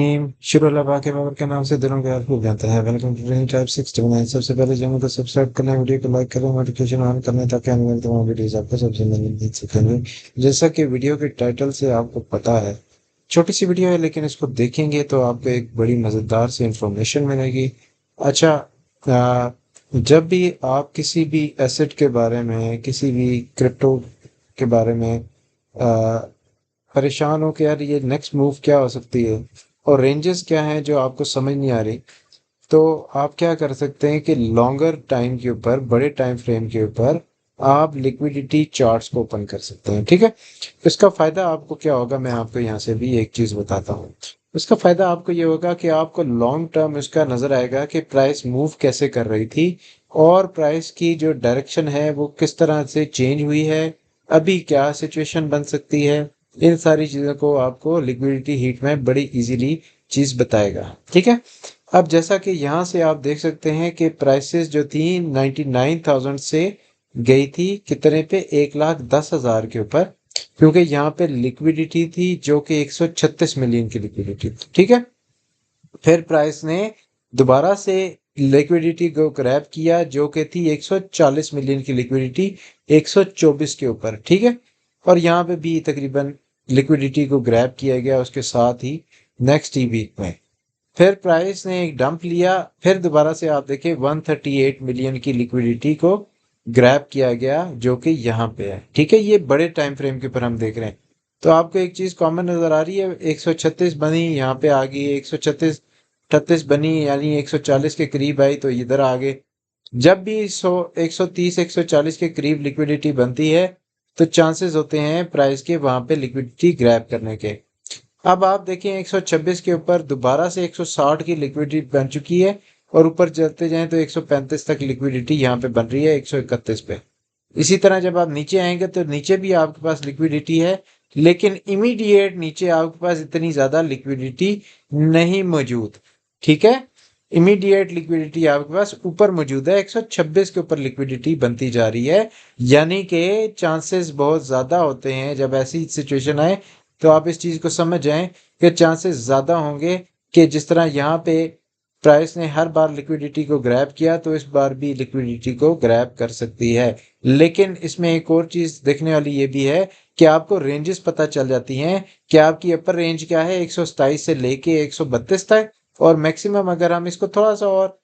शुरुल्लाह के बाबर के नाम से दिनों के आपको जानता है। वेलकम टू ट्रेनिंग टाइप 6 सबसे पहले चैनल को सब्सक्राइब करना, वीडियो को लाइक करें, नोटिफिकेशन ऑन करने ताकि आने वाली तमाम वीडियोस आपको सबसे पहले मिल सकेंगे। जैसा कि वीडियो के टाइटल से आपको पता है, छोटी सी वीडियो है लेकिन इसको देखेंगे तो आपको एक बड़ी मज़ेदार सी इंफॉर्मेशन मिलेगी। अच्छा, जब भी आप किसी भी एसेट के बारे में, किसी भी क्रिप्टो के बारे में परेशान हो कि यार ये नेक्स्ट मूव क्या हो सकती है और रेंजेस क्या हैं जो आपको समझ नहीं आ रही, तो आप क्या कर सकते हैं कि लॉन्गर टाइम के ऊपर, बड़े टाइम फ्रेम के ऊपर आप लिक्विडिटी चार्ट्स को ओपन कर सकते हैं। ठीक है, इसका फायदा आपको क्या होगा, मैं आपको यहाँ से भी एक चीज बताता हूँ। इसका फायदा आपको ये होगा कि आपको लॉन्ग टर्म इसका नजर आएगा कि प्राइस मूव कैसे कर रही थी और प्राइस की जो डायरेक्शन है वो किस तरह से चेंज हुई है, अभी क्या सिचुएशन बन सकती है। इन सारी चीजों को आपको लिक्विडिटी हीट में बड़ी इजीली चीज बताएगा। ठीक है, अब जैसा कि यहाँ से आप देख सकते हैं कि प्राइसेस जो थी 99,000 से गई थी कितने पे, 1,10,000 के ऊपर, क्योंकि यहाँ पे लिक्विडिटी थी जो कि 136 मिलियन की लिक्विडिटी थी। ठीक है, फिर प्राइस ने दोबारा से लिक्विडिटी को ग्रैब किया जो कि थी 140 मिलियन की लिक्विडिटी 124 के ऊपर। ठीक है, और यहाँ पे भी तकरीबन लिक्विडिटी को ग्रैब किया गया उसके साथ ही नेक्स्ट ही वीक में। फिर प्राइस ने एक डंप लिया, फिर दोबारा से आप देखें 138 मिलियन की लिक्विडिटी को ग्रैब किया गया जो कि यहाँ पे है। ठीक है, ये बड़े टाइम फ्रेम के ऊपर हम देख रहे हैं। तो आपको एक चीज कॉमन नजर आ रही है, 136 बनी यहाँ पे आ गई, 136 38 बनी यानी 140 के करीब आई तो इधर आ गए। जब भी 130 140 के करीब लिक्विडिटी बनती है तो चांसेस होते हैं प्राइस के वहां पे लिक्विडिटी ग्रैब करने के। अब आप देखें 126 के ऊपर दोबारा से 160 की लिक्विडिटी बन चुकी है और ऊपर चलते जाएं तो 135 तक लिक्विडिटी यहाँ पे बन रही है 131 पे। इसी तरह जब आप नीचे आएंगे तो नीचे भी आपके पास लिक्विडिटी है, लेकिन इमीडिएट नीचे आपके पास इतनी ज्यादा लिक्विडिटी नहीं मौजूद। ठीक है, इमीडिएट लिक्विडिटी आपके पास ऊपर मौजूद है, 126 के ऊपर लिक्विडिटी बनती जा रही है। यानी कि चांसेस बहुत ज्यादा होते हैं जब ऐसी सिचुएशन आए तो आप इस चीज को समझ जाएं कि चांसेस ज्यादा होंगे कि जिस तरह यहाँ पे प्राइस ने हर बार लिक्विडिटी को ग्रैब किया तो इस बार भी लिक्विडिटी को ग्रैब कर सकती है। लेकिन इसमें एक और चीज देखने वाली ये भी है कि आपको रेंजेस पता चल जाती हैं कि आपकी अपर रेंज क्या है 127 से लेके 132 तक, और मैक्सिमम अगर हम इसको थोड़ा सा और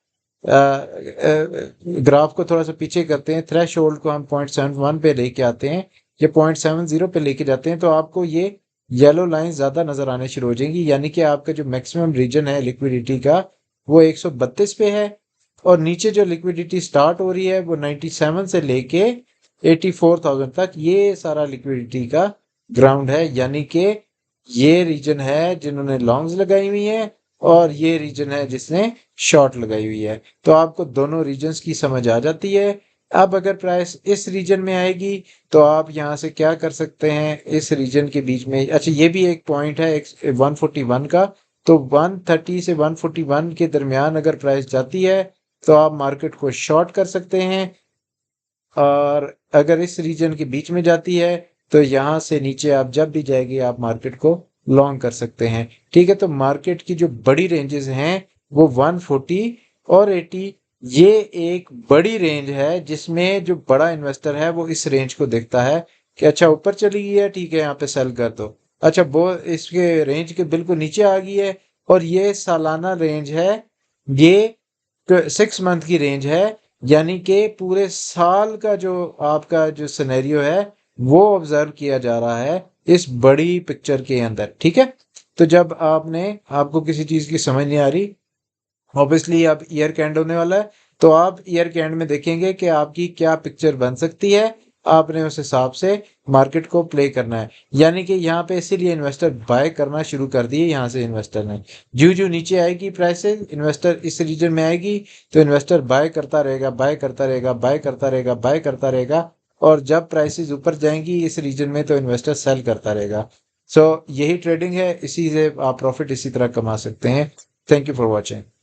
ग्राफ को थोड़ा सा पीछे करते हैं, थ्रेश होल्ड को हम 0.71 पे लेके आते हैं या 0.70 पे लेके जाते हैं तो आपको ये येलो लाइन ज्यादा नजर आने शुरू हो जाएंगी। यानी कि आपका जो मैक्सिमम रीजन है लिक्विडिटी का वो 132 पे है, और नीचे जो लिक्विडिटी स्टार्ट हो रही है वो 97 से लेके 84,000 तक, ये सारा लिक्विडिटी का ग्राउंड है। यानी कि ये रीजन है जिन्होंने लॉन्ग्स लगाई हुई है और ये रीजन है जिसने शॉर्ट लगाई हुई है। तो आपको दोनों रीजन्स की समझ आ जाती है। अब अगर प्राइस इस रीजन में आएगी तो आप यहाँ से क्या कर सकते हैं, इस रीजन के बीच में, अच्छा ये भी एक पॉइंट है 141 का, तो 130 से 141 के दरमियान अगर प्राइस जाती है तो आप मार्केट को शॉर्ट कर सकते हैं, और अगर इस रीजन के बीच में जाती है तो यहाँ से नीचे आप जब भी जाएगी आप मार्केट को लॉन्ग कर सकते हैं। ठीक है, तो मार्केट की जो बड़ी रेंजेस हैं वो 140 और 80, ये एक बड़ी रेंज है जिसमें जो बड़ा इन्वेस्टर है वो इस रेंज को देखता है कि अच्छा ऊपर चली गई है, ठीक है यहाँ पे सेल कर दो। अच्छा वो इसके रेंज के बिल्कुल नीचे आ गई है और ये सालाना रेंज है, ये 6 मंथ की रेंज है। यानी कि पूरे साल का जो आपका जो सिनेरियो है वो ऑब्जर्व किया जा रहा है इस बड़ी पिक्चर के अंदर। ठीक है, तो जब आपको किसी चीज की समझ नहीं आ रही, ऑब्वियसली अब ईयर कैंड होने वाला है तो आप ईयर कैंड में देखेंगे कि आपकी क्या पिक्चर बन सकती है, आपने उस हिसाब से मार्केट को प्ले करना है। यानी कि यहाँ पे इसीलिए इन्वेस्टर बाय करना शुरू कर दिए, यहाँ से इन्वेस्टर ने जू जू नीचे आएगी प्राइसेस, इन्वेस्टर इस रीजन में आएगी तो इन्वेस्टर बाय करता रहेगा, बाय करता रहेगा, बाय करता रहेगा, बाय करता रहेगा, और जब प्राइसेस ऊपर जाएंगी इस रीजन में तो इन्वेस्टर सेल करता रहेगा। सो यही ट्रेडिंग है, इसी से आप प्रॉफिट इसी तरह कमा सकते हैं। Thank you for watching.